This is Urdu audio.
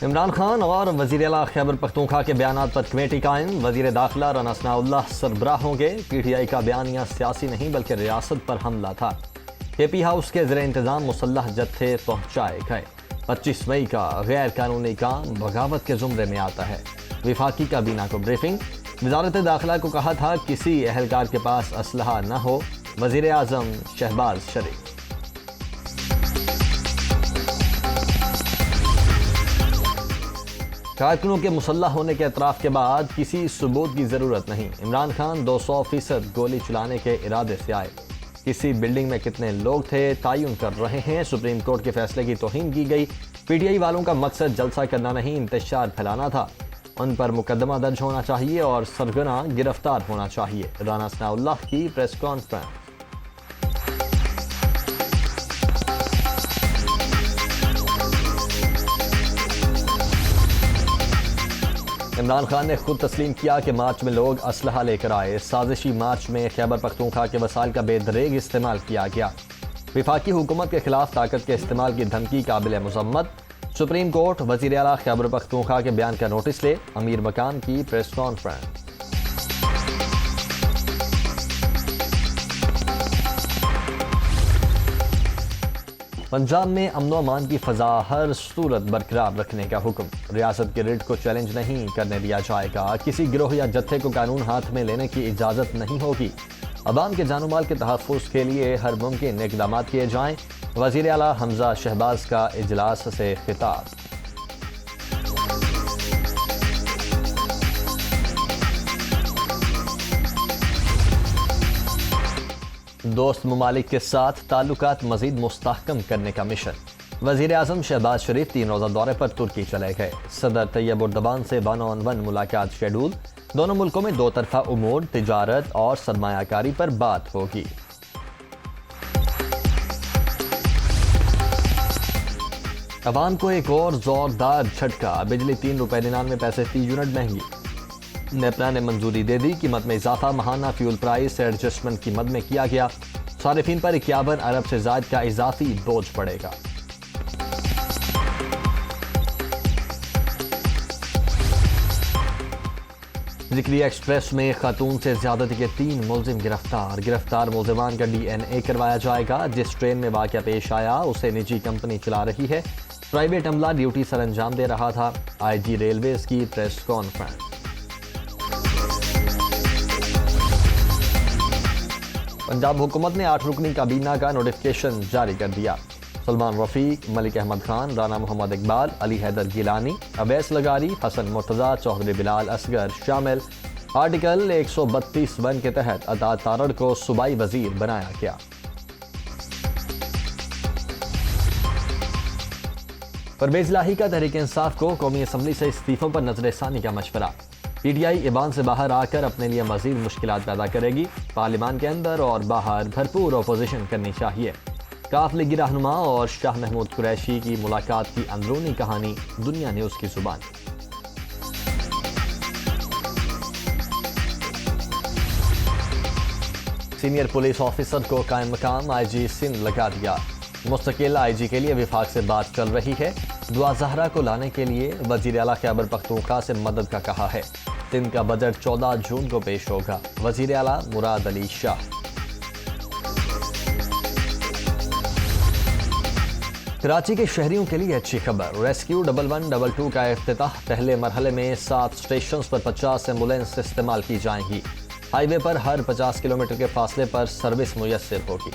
عمران خان اور وزیر اعلیٰ خیبر پختونخوا کے بیانات پر کمیٹی قائم. وزیر داخلہ رانا ثناء اللہ سربراہ ہوں گے. پی ٹی آئی کا بیانیہ سیاسی نہیں بلکہ ریاست پر حملہ تھا. کے پی ہاؤس کے زیر انتظام مسلح جتھے پہنچائے گئے. 25 مئی کا غیر قانونی کام بغاوت کے زمرے میں آتا ہے. وفاقی کابینہ کو بریفنگ. وزارت داخلہ کو کہا تھا کسی اہلکار کے پاس اسلحہ نہ ہو. وزیر اعظم شہباز شریف. کارکنوں کے مسلح ہونے کے اعتراف کے بعد کسی ثبوت کی ضرورت نہیں. عمران خان 200% گولی چلانے کے ارادے سے آئے. کسی بلڈنگ میں کتنے لوگ تھے تعین کر رہے ہیں. سپریم کورٹ کے فیصلے کی توہین کی گئی. پی ٹی آئی والوں کا مقصد جلسہ کرنا نہیں انتشار پھیلانا تھا. ان پر مقدمہ درج ہونا چاہیے اور سرغنہ گرفتار ہونا چاہیے. رانا ثناء اللہ کی پریس کانفرنس. عمران خان نے خود تسلیم کیا کہ مارچ میں لوگ اسلحہ لے کر آئے. سازشی مارچ میں خیبر پختونخوا کے وسائل کا بے دریغ استعمال کیا گیا. وفاقی حکومت کے خلاف طاقت کے استعمال کی دھمکی قابل مذمت. سپریم کورٹ وزیر اعلیٰ خیبر پختونخوا کے بیان کا نوٹس لے. امیر مکان کی پریس کانفرنس. پنجاب میں امن و امان کی فضا ہر صورت برقرار رکھنے کا حکم. ریاست کے ریڈ کو چیلنج نہیں کرنے دیا جائے گا. کسی گروہ یا جتھے کو قانون ہاتھ میں لینے کی اجازت نہیں ہوگی. عوام کے جان و مال کے تحفظ کے لیے ہر ممکن اقدامات کیے جائیں. وزیر اعلیٰ حمزہ شہباز کا اجلاس سے خطاب. دوست ممالک کے ساتھ تعلقات مزید مستحکم کرنے کا مشن. وزیر اعظم شہباز شریف 3 روزہ دورے پر ترکی چلے گئے. صدر طیب اردوان سے 1-on-1 ملاقات شیڈول. دونوں ملکوں میں 2 طرفہ امور، تجارت اور سرمایہ کاری پر بات ہوگی. عوام کو ایک اور زوردار جھٹکا. بجلی 3 روپے 99 پیسے فی یونٹ مہنگی. نیپرا نے منظوری دے دی. قیمت میں اضافہ ماہانہ فیول پرائس ایڈجسٹمنٹ کی مد میں کیا گیا. صارفین پر 51 ارب سے زائد کا اضافی بوجھ پڑے گا. ذکری ایکسپریس میں خاتون سے زیادتی کے 3 ملزم گرفتار. گرفتار ملزمان کا DNA کروایا جائے گا. جس ٹرین میں واقعہ پیش آیا اسے نجی کمپنی چلا رہی ہے. پرائیویٹ عملہ ڈیوٹی سر انجام دے رہا تھا. IG ریلویز کی پریس کانفرنس. پنجاب حکومت نے 8 رکنی کابینہ کا نوٹیفکیشن جاری کر دیا. سلمان رفیق، ملک احمد خان، رانا محمد اقبال، علی حیدر گیلانی، اویس لغاری، حسن مرتضیٰ، چودھری بلال اصغر شامل. آرٹیکل 132(1) کے تحت اطاعت تارڑ کو صوبائی وزیر بنایا گیا. پرویز لاہی کا تحریک انصاف کو قومی اسمبلی سے استعفوں پر نظر ثانی کا مشورہ. پی ٹی آئی ایوان سے باہر آ کر اپنے لیے مزید مشکلات پیدا کرے گی. پارلیمان کے اندر اور باہر بھرپور اپوزیشن کرنی چاہیے. کاف لیگی رہنما اور شاہ محمود قریشی کی ملاقات کی اندرونی کہانی. دنیا نیوز کی زبان. سینئر پولیس آفیسر کو قائم مقام IG سندھ لگا دیا. مستقل IG کے لیے وفاق سے بات چل رہی ہے. دعا زہرا کو لانے کے لیے وزیر اعلیٰ خیبر پختونخوا سے مدد کا کہا ہے. سندھ کا بجٹ 14 جون کو پیش ہوگا. وزیر اعلیٰ مراد علی شاہ. کراچی کے شہریوں کے لیے اچھی خبر. ریسکیو 1122 کا افتتاح. پہلے مرحلے میں 7 اسٹیشنز پر 50 ایمبولینس استعمال کی جائیں گی. ہائی وے پر ہر 50 کلومیٹر کے فاصلے پر سروس میسر ہوگی.